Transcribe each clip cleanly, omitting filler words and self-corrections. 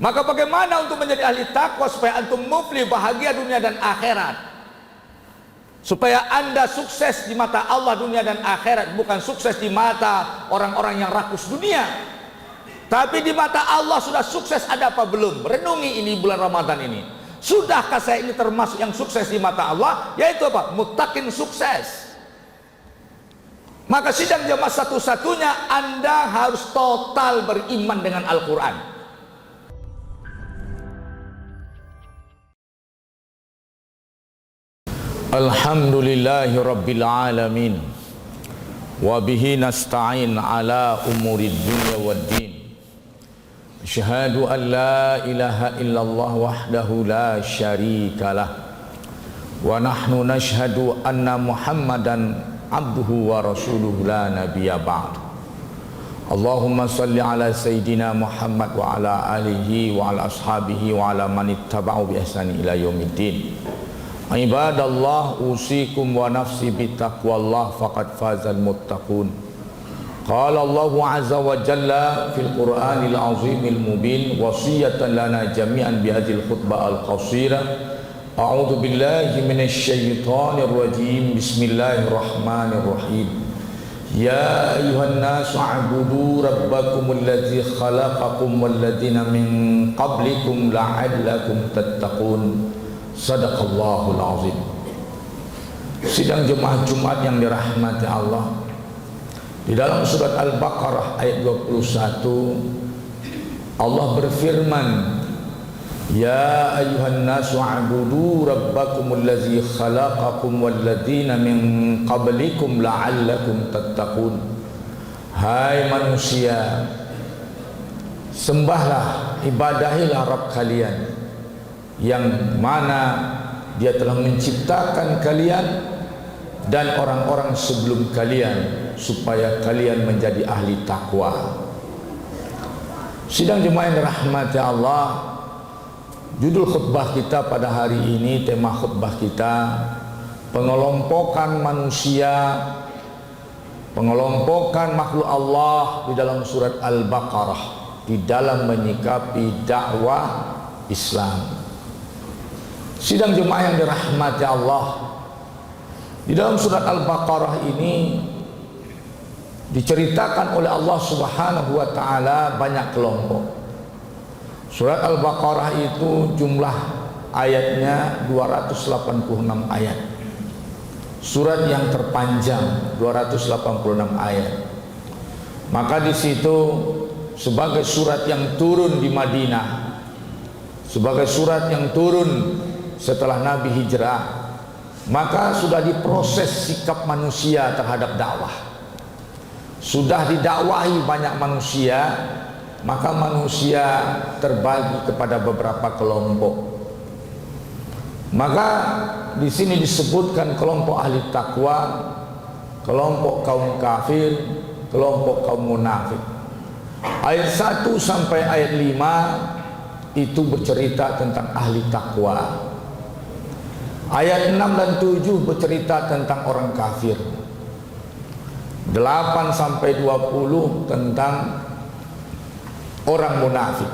Maka bagaimana untuk menjadi ahli takwa supaya antum muflih, bahagia dunia dan akhirat? Supaya anda sukses di mata Allah dunia dan akhirat, bukan sukses di mata orang-orang yang rakus dunia, tapi di mata Allah sudah sukses. Ada apa belum? Renungi ini bulan Ramadan ini. Sudahkah saya ini termasuk yang sukses di mata Allah? Yaitu apa? Muttaqin sukses. Maka sidang jamaah satu-satunya anda harus total beriman dengan Al-Quran. Alhamdulillahi Rabbil Alamin, wa bihi nasta'in ala umurid dunya waddin. Asyhadu an la ilaha illallah wahdahu la syarikalah, wa nahnu nashhadu anna Muhammadan abduhu wa rasuluhu la nabiyya ba'd. Allahumma salli ala Sayyidina Muhammad wa ala alihi wa ala ashabihi wa ala man ittaba'u bi ihsani ila yaumiddin. Ibadallah, usikum wa nafsi bittaqwallah faqad fazal muttaqun. Qala Allahu azza wa jalla fil Qur'anil azimil mubin wasiyatan lana jami'an bi hadhil khutbah al-qasira. A'udzu billahi minasy syaithanir rajim. Bismillahirrahmanirrahim. Ya ayuhan nasu a'budu rabbakumul ladzi khalaqakum wal ladzina min qablikum la'allakum tattaqun. Sadaqallahul azim. Sidang jemaah Jumat yang dirahmati Allah, di dalam surat Al-Baqarah ayat 21 Allah berfirman, Ya ayuhan nasu a'budu rabbakumul ladzi khalaqakum wal ladzina min qablikum la'allakum tattaqun. Hai manusia, sembahlah, ibadahilah Rabb kalian yang mana dia telah menciptakan kalian dan orang-orang sebelum kalian supaya kalian menjadi ahli takwa. Sidang jemaah yang dirahmati Allah, judul khutbah kita pada hari ini, tema khutbah kita, pengelompokan manusia, pengelompokan makhluk Allah di dalam surat Al-Baqarah di dalam menyikapi dakwah Islam. Sidang jemaah yang dirahmati Allah, di dalam surat Al-Baqarah ini diceritakan oleh Allah Subhanahu wa taala banyak kelompok. Surat Al-Baqarah itu jumlah ayatnya 286 ayat. Surat yang terpanjang 286 ayat. Maka di situ sebagai surat yang turun di Madinah, sebagai surat yang turun setelah Nabi hijrah, maka sudah diproses sikap manusia terhadap dakwah. Sudah didakwahi banyak manusia, maka manusia terbagi kepada beberapa kelompok. Maka di sini disebutkan kelompok ahli takwa, kelompok kaum kafir, kelompok kaum munafik. Ayat 1 sampai ayat 5 itu bercerita tentang ahli takwa. Ayat 6 dan 7 bercerita tentang orang kafir. 8 sampai 20 tentang orang munafik.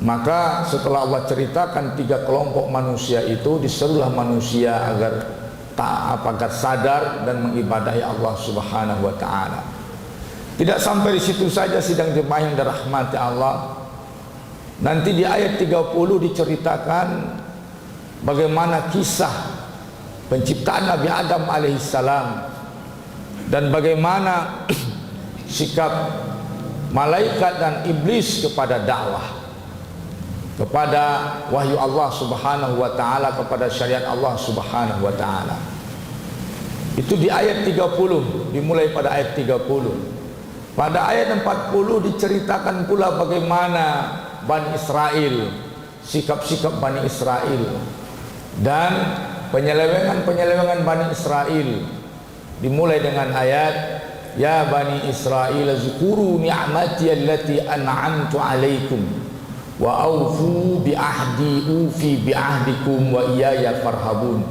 Maka setelah Allah ceritakan 3 kelompok manusia itu, diserulah manusia agar agar sadar dan mengibadahi Allah Subhanahu wa taala. Tidak sampai di situ saja sidang jemaah yang dirahmati Allah. Nanti di ayat 30 diceritakan bagaimana kisah penciptaan Nabi Adam alaihissalam dan bagaimana sikap malaikat dan iblis kepada dakwah, kepada wahyu Allah Subhanahu wa taala, kepada syariat Allah Subhanahu wa taala. Itu di ayat 30, dimulai pada ayat 30. Pada ayat 40 diceritakan pula bagaimana Bani Israel, sikap-sikap Bani Israel dan penyelewengan Bani Israel. Dimulai dengan ayat, Ya Bani Israel zukuru ni'mati allati an'amtu alaikum wa awfu bi ahdi ufi bi ahdikum wa iyaya farhabun.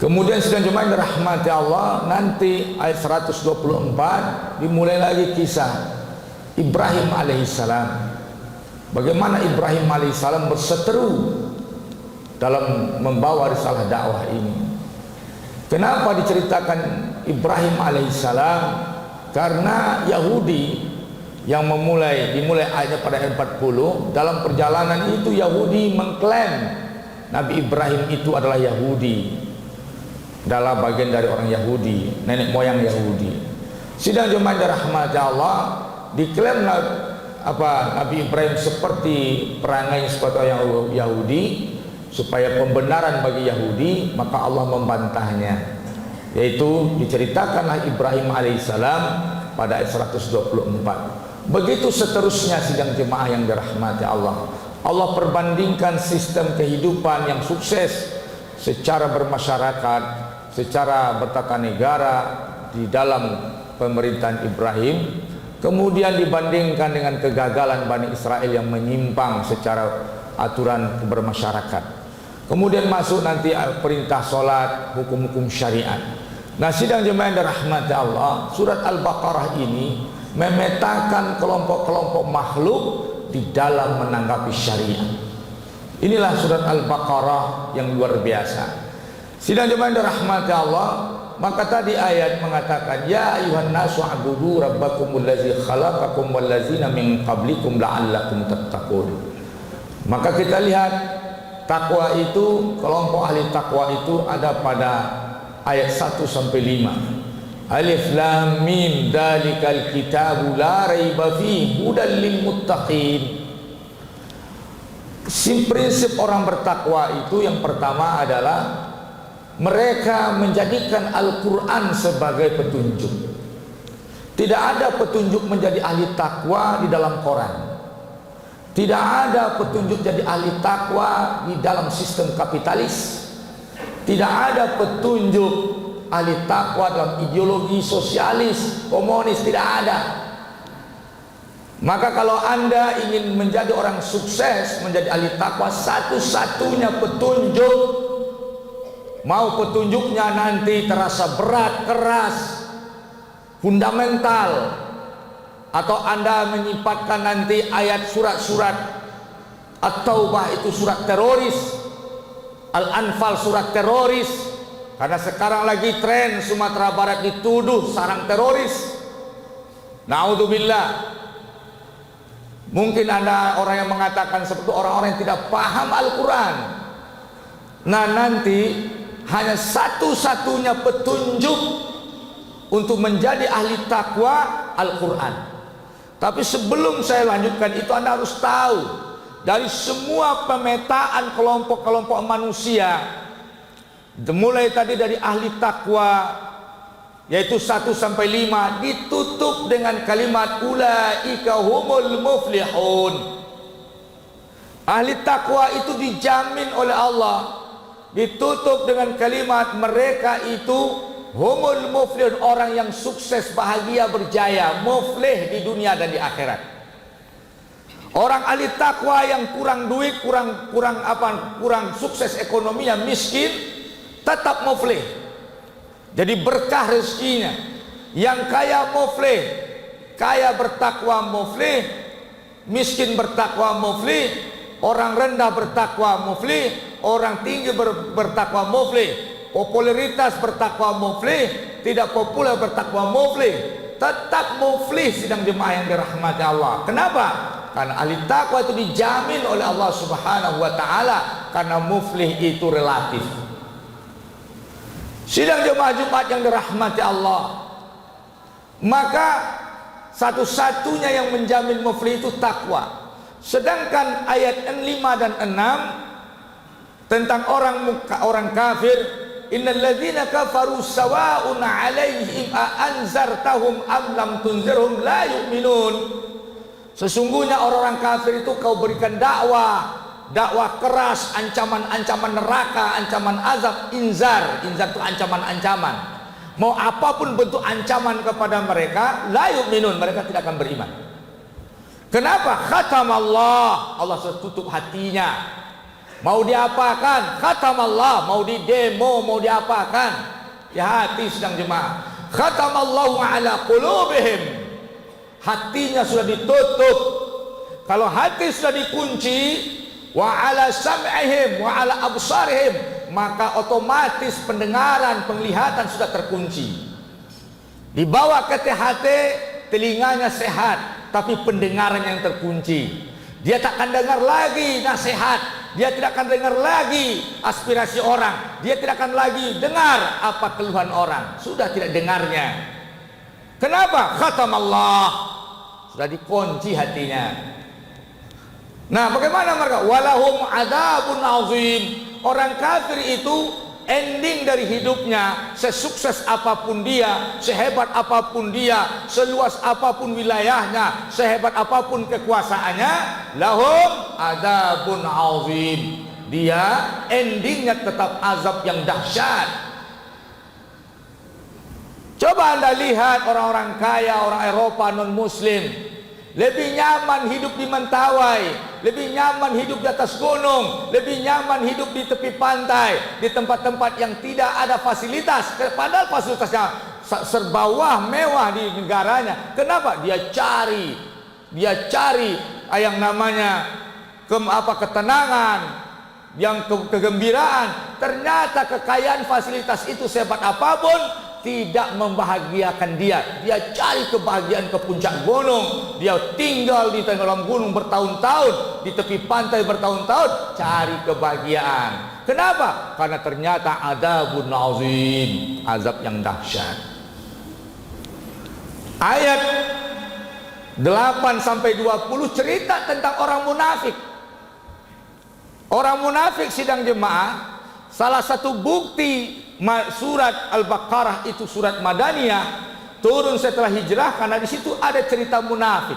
Kemudian sedang jemaah yang dirahmati Allah, nanti ayat 124 dimulai lagi kisah Ibrahim alaihissalam. bagaimana Ibrahim alaihissalam berseteru dalam membawa risalah dakwah ini. Kenapa diceritakan Ibrahim alaihissalam? Karena Yahudi yang dimulai ayatnya pada ayat 40, dalam perjalanan itu Yahudi mengklaim Nabi Ibrahim itu adalah Yahudi, adalah bagian dari orang Yahudi, nenek moyang Yahudi. Sidang jemaah dirahmati Allah, diklaim Nabi Ibrahim seperti perangai seperti orang Yahudi, supaya pembenaran bagi Yahudi, maka Allah membantahnya, yaitu diceritakanlah Ibrahim alaihissalam pada ayat 124. Begitu seterusnya sidang jemaah yang dirahmati Allah. Allah perbandingkan sistem kehidupan yang sukses secara bermasyarakat, secara bertata negara di dalam pemerintahan Ibrahim, kemudian dibandingkan dengan kegagalan Bani Israel yang menyimpang secara aturan bermasyarakat. Kemudian masuk nanti perintah sholat, hukum-hukum syariat. Nah, sidang jemaah yang dirahmati Allah, surat Al-Baqarah ini memetakan kelompok-kelompok makhluk di dalam menanggapi syariat. Inilah surat Al-Baqarah yang luar biasa. Sidang jemaah yang dirahmati Allah, maka tadi ayat mengatakan, ya ayuhan nasu abudu rabbakumul ladzi khalaqakum wal ladzina min qablikum la'allakum tattaqun. Maka kita lihat takwa itu, kelompok ahli takwa itu ada pada ayat 1 sampai 5. Alif lam mim dalikal kitabu la raiba fihi hudal lil muttaqin. Prinsip orang bertakwa itu yang pertama adalah mereka menjadikan Al-Quran sebagai petunjuk. Tidak ada petunjuk menjadi ahli takwa di dalam Quran. Tidak ada petunjuk jadi ahli takwa di dalam sistem kapitalis. Tidak ada petunjuk ahli takwa dalam ideologi sosialis, komunis, tidak ada. Maka kalau Anda ingin menjadi orang sukses, menjadi ahli takwa, satu-satunya petunjuk, mau petunjuknya nanti terasa berat, keras, fundamental, atau Anda menyifatkan nanti ayat surat-surat At-Taubah itu surat teroris, Al-Anfal surat teroris, karena sekarang lagi tren Sumatera Barat dituduh sarang teroris. Naudzubillah. Mungkin Anda orang yang mengatakan seperti orang-orang yang tidak paham Al-Quran. Nah, nanti hanya satu-satunya petunjuk untuk menjadi ahli takwa Al-Quran. Tapi sebelum saya lanjutkan itu, Anda harus tahu dari semua pemetaan kelompok-kelompok manusia, mulai tadi dari ahli takwa yaitu 1 sampai 5 ditutup dengan kalimat ulaika humul muflihun. Ahli takwa itu dijamin oleh Allah, ditutup dengan kalimat mereka itu humul muflihun, orang yang sukses, bahagia, berjaya, muflih di dunia dan di akhirat. Orang ahli takwa yang kurang duit, kurang sukses ekonominya, miskin, tetap muflih. Jadi berkah rezekinya. Yang kaya muflih, kaya bertakwa muflih, miskin bertakwa muflih, orang rendah bertakwa muflih, orang tinggi bertakwa muflih, popularitas bertakwa muflih, tidak populer bertakwa muflih, tetap muflih. Sidang jemaah yang dirahmati Allah. Kenapa? Karena ahli takwa itu dijamin oleh Allah Subhanahu wa taala, karena muflih itu relatif. Sidang jemaah Jumat yang dirahmati Allah, maka satu-satunya yang menjamin muflih itu takwa. Sedangkan ayat 5 dan 6 tentang orang kafir, innal ladzina kafaru sawa'un 'alaihim a anzartahum am lam tunzirhum la yu'minun. Sesungguhnya orang-orang kafir itu kau berikan dakwah keras, ancaman-ancaman neraka, ancaman azab, inzar itu ancaman-ancaman. Mau apapun bentuk ancaman kepada mereka, la yu'minun, mereka tidak akan beriman. Kenapa? Khatamallah, Allah sudah tutup hatinya. Mau diapakan? Khatamallah, mau di demo, mau diapakan? Ya hati sedang jemaah. Khatamallahu ala qulubihim, hatinya sudah ditutup. Kalau hati sudah dikunci, wa ala sam'ihim wa ala absarihim, maka otomatis pendengaran, penglihatan sudah terkunci. Dibawa ke THT, telinganya sehat, tapi pendengaran yang terkunci. Dia tak akan dengar lagi nasihat, dia tidak akan dengar lagi aspirasi orang, dia tidak akan lagi dengar apa keluhan orang, sudah tidak dengarnya. Kenapa? Khatamallah, sudah dikunci hatinya. Nah, bagaimana mereka? Walahum adzabun azim. Orang kafir itu ending dari hidupnya, sesukses apapun dia, sehebat apapun dia, seluas apapun wilayahnya, sehebat apapun kekuasaannya, lahum adzabun azim. Dia endingnya tetap azab yang dahsyat. Coba Anda lihat orang-orang kaya, orang Eropa non-muslim, lebih nyaman hidup di Mentawai, lebih nyaman hidup di atas gunung, lebih nyaman hidup di tepi pantai, di tempat-tempat yang tidak ada fasilitas, padahal fasilitasnya serba mewah di negaranya. Kenapa? Dia cari yang namanya ketenangan, yang kegembiraan. Ternyata kekayaan fasilitas itu sehebat apapun tidak membahagiakan dia. Dia cari kebahagiaan ke puncak gunung, dia tinggal di dalam gunung bertahun-tahun, di tepi pantai bertahun-tahun, cari kebahagiaan. Kenapa? Karena ternyata adzabun azim, azab yang dahsyat. Ayat 8 sampai 20 cerita tentang orang munafik. Orang munafik sidang jemaah, salah satu bukti surat Al-Baqarah itu surat Madaniyah, turun setelah hijrah, karena di situ ada cerita munafik.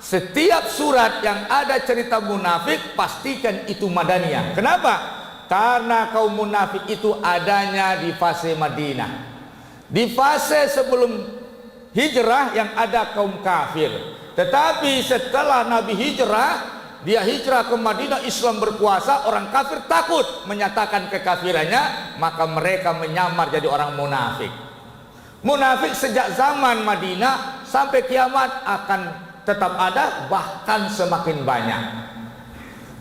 Setiap surat yang ada cerita munafik pastikan itu Madaniyah. Kenapa? Karena kaum munafik itu adanya di fase Madinah. Di fase sebelum hijrah yang ada kaum kafir. Tetapi setelah Nabi hijrah, dia hijrah ke Madinah, Islam berkuasa, orang kafir takut menyatakan kekafirannya, maka mereka menyamar jadi orang munafik. Munafik sejak zaman Madinah sampai kiamat akan tetap ada, bahkan semakin banyak.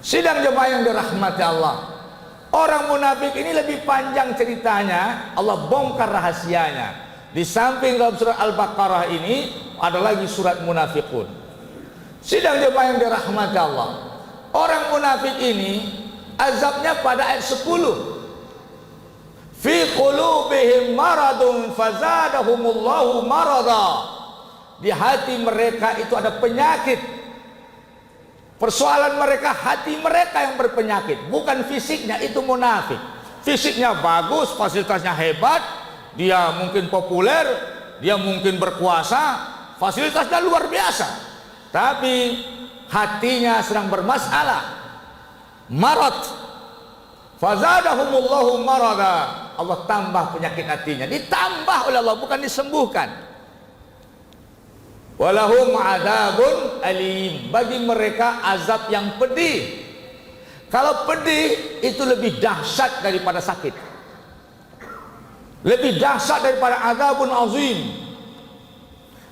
Sidang jemaah yang dirahmati Allah, orang munafik ini lebih panjang ceritanya, Allah bongkar rahasianya. Di samping dalam surat Al-Baqarah ini ada lagi surat Munafikun. Sidang jemaah yang dirahmati Allah, orang munafik ini azabnya pada ayat 10. Fi qulubihim maradun fazadahumullahu marada. Di hati mereka itu ada penyakit. Persoalan mereka, hati mereka yang berpenyakit, bukan fisiknya. Itu munafik. Fisiknya bagus, fasilitasnya hebat, dia mungkin populer, dia mungkin berkuasa, fasilitasnya luar biasa, tapi hatinya sedang bermasalah, marad. Fazadahumullahu marada. Allah tambah penyakit hatinya, ditambah oleh Allah, bukan disembuhkan. Walahum adzabun alim. Bagi mereka azab yang pedih. Kalau pedih itu lebih dahsyat daripada sakit, lebih dahsyat daripada adzabun azim.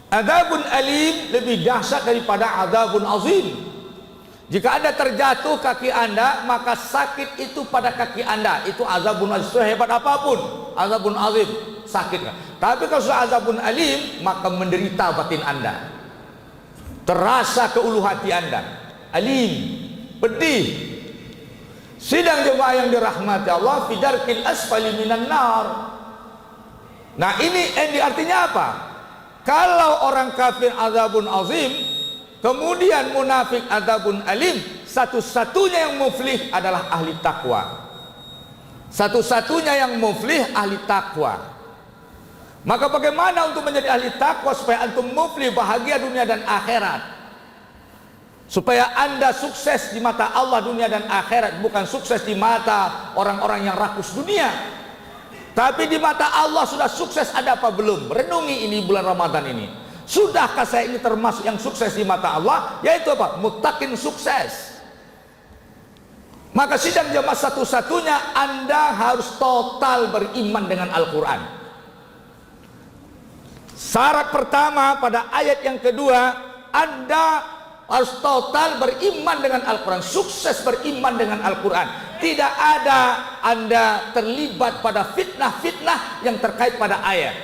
Adzabun alim lebih dahsyat daripada adzabun azim. Jika Anda terjatuh kaki Anda, maka sakit itu pada kaki Anda. Itu azabun azim, sehebat apapun azabun azim, sakit. Tapi kalau sudah azabun alim, maka menderita batin Anda, terasa ke ulu hati Anda, alim, pedih. Sidang jemaah yang dirahmati Allah, fidarkil asfali minan nar. Nah, ini artinya apa? Kalau orang kafir azabun azim, kemudian munafik azabun alim, satu-satunya yang muflih adalah ahli takwa. Satu-satunya yang muflih ahli takwa. Maka bagaimana untuk menjadi ahli takwa supaya antum muflih, bahagia dunia dan akhirat? Supaya Anda sukses di mata Allah dunia dan akhirat, bukan sukses di mata orang-orang yang rakus dunia. Tapi di mata Allah sudah sukses, ada apa belum? Renungi ini bulan Ramadan ini. Sudahkah saya ini termasuk yang sukses di mata Allah? Yaitu apa? Muttaqin sukses. Maka sidang jemaah, satu-satunya Anda harus total beriman dengan Al-Quran. Syarat pertama pada ayat yang kedua, Anda harus total beriman dengan Al-Quran, sukses beriman dengan Al-Quran. Tidak ada Anda terlibat pada fitnah-fitnah yang terkait pada ayat,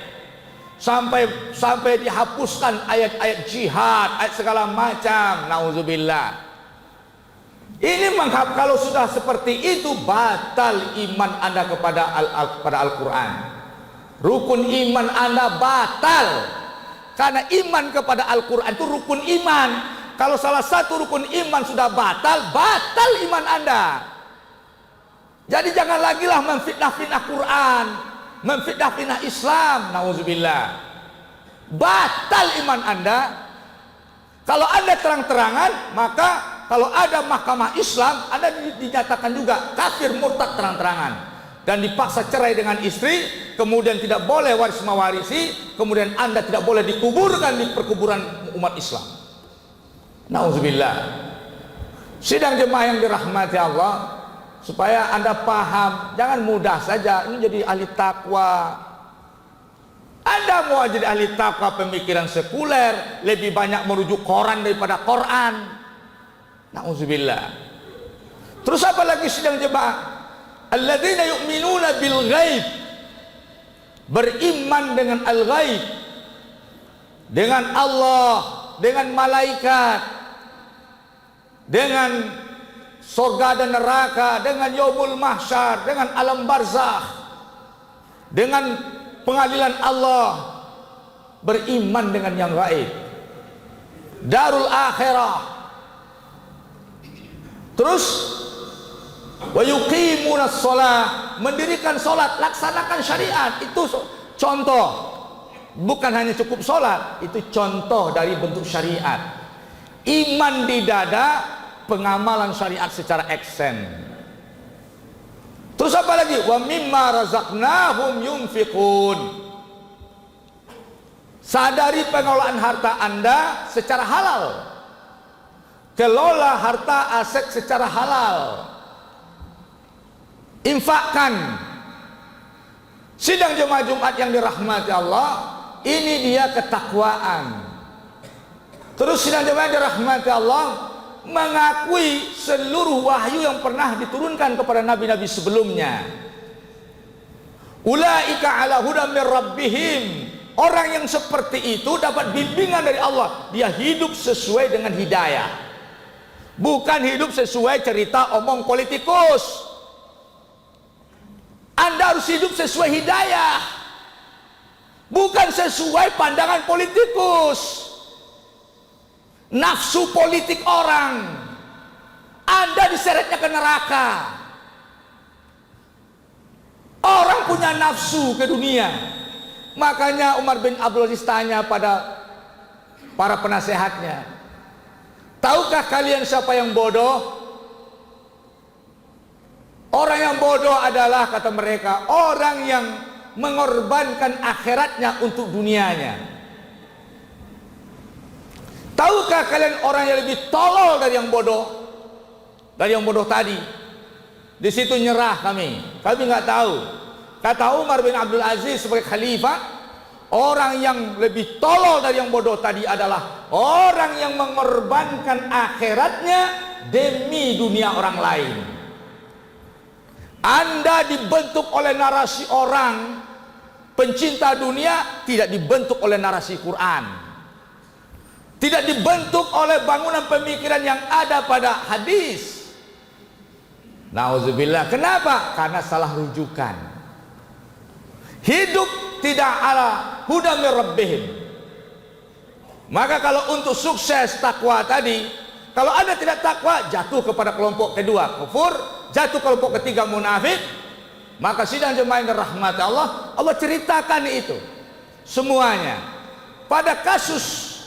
sampai dihapuskan ayat-ayat jihad, ayat segala macam. Nauzubillah. Ini kalau sudah seperti itu, batal iman Anda kepada Al-Quran. Rukun iman Anda batal. Karena iman kepada Al-Quran itu rukun iman. Kalau salah satu rukun iman sudah batal, batal iman Anda. Jadi jangan lagi lah memfitnah-fitnah Quran, memfitnah-fitnah Islam. Nauzubillah. Batal iman Anda. Kalau Anda terang-terangan, maka kalau ada mahkamah Islam, Anda dinyatakan juga kafir murtad terang-terangan, dan dipaksa cerai dengan istri, kemudian tidak boleh waris mewarisi, kemudian Anda tidak boleh dikuburkan di perkuburan umat Islam. Nauzubillah. Sidang jemaah yang dirahmati Allah, supaya Anda paham, jangan mudah saja ini jadi ahli takwa. Anda mau jadi ahli takwa pemikiran sekuler, lebih banyak merujuk koran daripada Quran. Nauzubillah. Terus apa lagi sidang jemaah? Alladzina yu'minuna bil ghaib, beriman dengan al-ghaib, dengan Allah, dengan malaikat, dengan surga dan neraka, dengan yaumul mahsyar, dengan alam barzakh, dengan pengadilan Allah. Beriman dengan yang gaib, darul akhirah. Terus wa yuqimunas shalah, mendirikan salat, laksanakan syariat. Itu contoh. Bukan hanya cukup salat, itu contoh dari bentuk syariat. Iman di dada, pengamalan syariat secara eksen. Terus apa lagi? Wa mimma razaqnahum yunfiqun. Sadari pengelolaan harta Anda secara halal. Kelola harta aset secara halal. Infakkan. Sidang jemaah Jumat yang dirahmati Allah, ini dia ketakwaan. Terus sidang jemaah yang dirahmati Allah, mengakui seluruh wahyu yang pernah diturunkan kepada nabi-nabi sebelumnya. Ulaika ala hudam mir rabbihim. Orang yang seperti itu dapat bimbingan dari Allah. Dia hidup sesuai dengan hidayah, bukan hidup sesuai cerita omong politikus. Anda harus hidup sesuai hidayah, bukan sesuai pandangan politikus, nafsu politik orang. Anda diseretnya ke neraka. Orang punya nafsu ke dunia. Makanya Umar bin Abdul Aziz tanya pada para penasehatnya, tahukah kalian siapa yang bodoh? Orang yang bodoh adalah, kata mereka, orang yang mengorbankan akhiratnya untuk dunianya. Tahukah kalian orang yang lebih tolol dari yang bodoh? Dari yang bodoh tadi. Di situ nyerah kami nggak tahu. Kata Umar bin Abdul Aziz sebagai khalifah, orang yang lebih tolol dari yang bodoh tadi adalah orang yang mengorbankan akhiratnya demi dunia orang lain. Anda dibentuk oleh narasi orang pencinta dunia, tidak dibentuk oleh narasi Quran, tidak dibentuk oleh bangunan pemikiran yang ada pada hadis. Nauzubillah. Kenapa? Karena salah rujukan. Hidup tidak ala hudam mir rabbihim. Maka kalau untuk sukses takwa tadi, kalau Anda tidak takwa, jatuh kepada kelompok kedua, kufur, jatuh kelompok ketiga, munafik. Maka sidang jemaah yang dirahmati Allah, Allah ceritakan itu semuanya. Pada kasus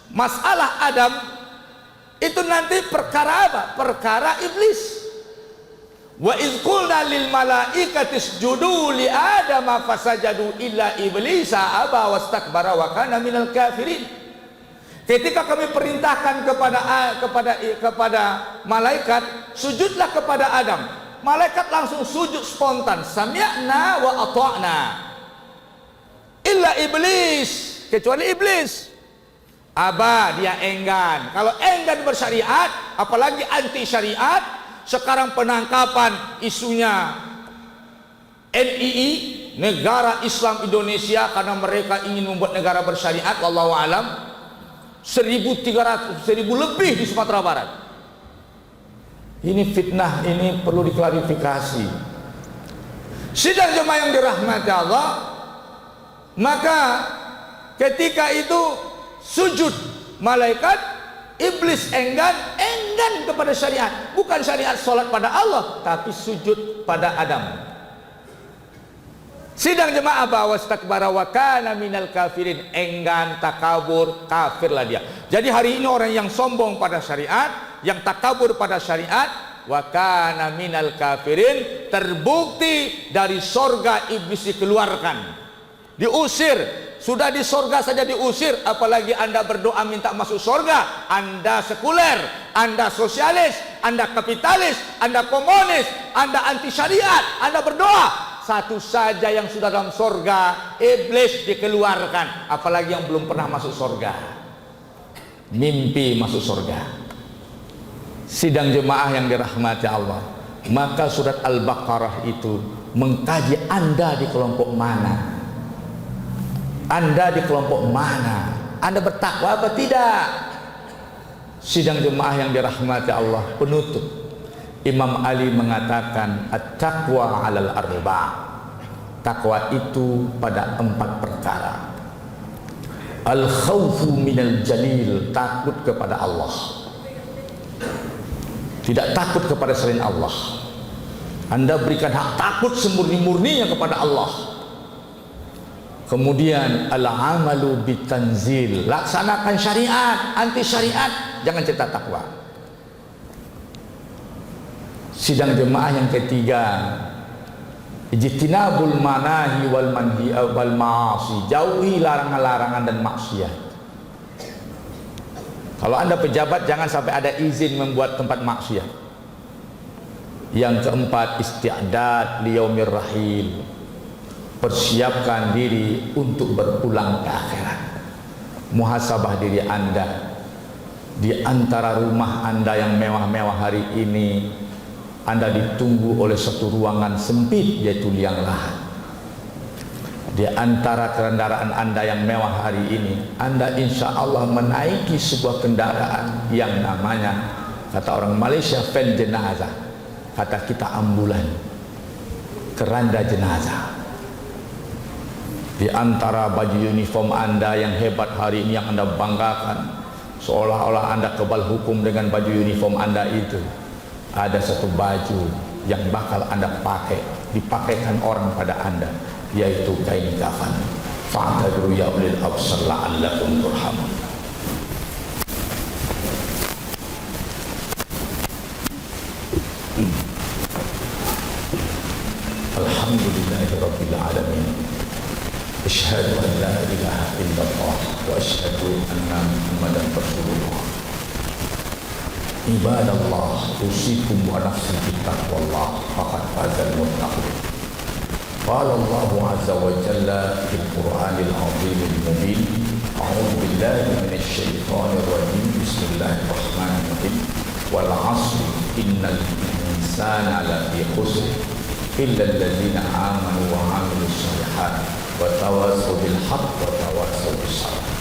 masalah Adam itu nanti perkara apa? Perkara iblis. Wa idz qulna lil malaikati isjudu li adama fasajadu illa iblisa aba wastakbara wa kana minal kafirin. Ketika kami perintahkan kepada malaikat, sujudlah kepada Adam, malaikat langsung sujud spontan, sami'na wa ata'na, illa iblis, kecuali iblis. Aba, dia enggan. Kalau enggan bersyariat, apalagi anti syariat, sekarang penangkapan isunya NII, Negara Islam Indonesia, karena mereka ingin membuat negara bersyariat, wallahu alam, 1.300, 1.000 lebih di Sumatera Barat. Ini fitnah, ini perlu diklarifikasi. Sidang jemaah yang dirahmati Allah, maka ketika itu sujud malaikat, iblis enggan kepada syariat. Bukan syariat sholat pada Allah, tapi sujud pada Adam. Sidang jemaah bahwa wastakbara wa kana minal kafirin, enggan, takabur, kafirlah dia. Jadi hari ini orang yang sombong pada syariat, yang takabur pada syariat, wa kana minal kafirin, terbukti dari sorga iblis dikeluarkan, diusir. Sudah di sorga saja diusir, apalagi Anda berdoa minta masuk sorga. Anda sekuler, Anda sosialis, Anda kapitalis, Anda komunis, Anda anti syariat, Anda berdoa. Satu saja yang sudah dalam sorga, iblis dikeluarkan, apalagi yang belum pernah masuk sorga, mimpi masuk sorga. Sidang jemaah yang dirahmati Allah, maka surat Al-Baqarah itu mengkaji Anda di kelompok mana, Anda di kelompok mana, Anda bertakwa apa tidak. Sidang jemaah yang dirahmati Allah, penutup, Imam Ali mengatakan at-taqwa 'alal arba'. Takwa itu pada 4 perkara. Al-khawfu minal jalil, takut kepada Allah, tidak takut kepada selain Allah. Anda berikan hak takut semurni-murninya kepada Allah. Kemudian al-amalu bitanzil, laksanakan syariat, anti syariat jangan cerita takwa. Sidang jemaah yang ketiga, ijtinabul manahi wal manhi wal ma'asi, jauhi larangan-larangan dan maksiat. Kalau Anda pejabat, jangan sampai ada izin membuat tempat maksiat. Yang keempat, isti'dad liyaumir rahil, persiapkan diri untuk berpulang ke akhirat. Muhasabah diri Anda. Di antara rumah Anda yang mewah-mewah hari ini, Anda ditunggu oleh satu ruangan sempit, yaitu liang lahat. Di antara kendaraan Anda yang mewah hari ini, Anda insya Allah menaiki sebuah kendaraan yang namanya, kata orang Malaysia, van jenazah, kata kita ambulan, keranda jenazah. Di antara baju uniform Anda yang hebat hari ini, yang Anda banggakan, seolah-olah Anda kebal hukum dengan baju uniform Anda itu, ada satu baju yang bakal Anda pakai, dipakaikan orang pada Anda, yaitu kain kafan. Fa'tadru ya ulil absar la'allakum turhamun. Alhamdulillahirabbil alamin. Asyhadu an la ilaha illallah wa asyhadu anna Muhammadan rasulullah. Ibadallah, usikum wa nafsi bittaqwallah, faqad fazal muttaqun. Qala Allahu azza wa jalla fil Qur'anil azimil mubin, a'udzu billahi minasy syaithanir rajim, bismillahirrahmanirrahim, wal 'asri innal insana lafi khusr illa alladziina aamanu wa 'amilus shalihaati wa tawassaw bil haqqi wa tawassaw bis sabr.